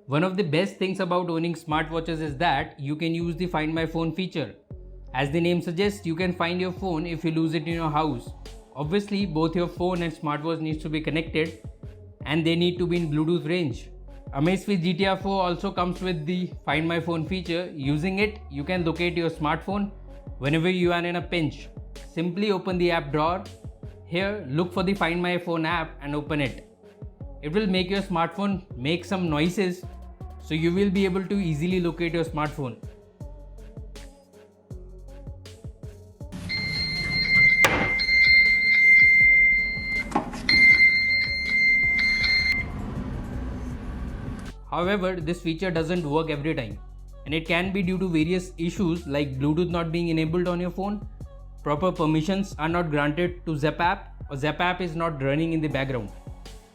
One of the best things about owning smartwatches is that you can use the Find My Phone feature. As the name suggests, you can find your phone if you lose it in your house. Obviously, both your phone and smartwatch needs to be connected and they need to be in Bluetooth range. Amazfit GTR 4 also comes with the Find My Phone feature. Using it, you can locate your smartphone whenever you are in a pinch. Simply open the app drawer. Here, look for the Find My Phone app and open it. It will make your smartphone make some noises, so you will be able to easily locate your smartphone. However, this feature doesn't work every time, and it can be due to various issues like Bluetooth not being enabled on your phone, proper permissions are not granted to Zap app, or Zap app is not running in the background.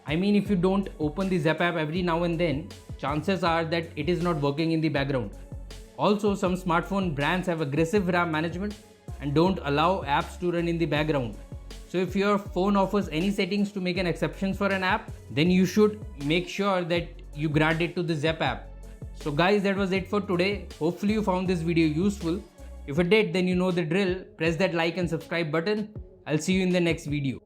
I mean, if you don't open the Zap app every now and then, chances are that it is not working in the background. Also, some smartphone brands have aggressive RAM management and don't allow apps to run in the background. So if your phone offers any settings to make an exception for an app, then you should make sure that you grant it to the Zap app. So guys, that was it for today. Hopefully you found this video useful. If it did, then you know the drill. Press that like and subscribe button. I'll see you in the next video.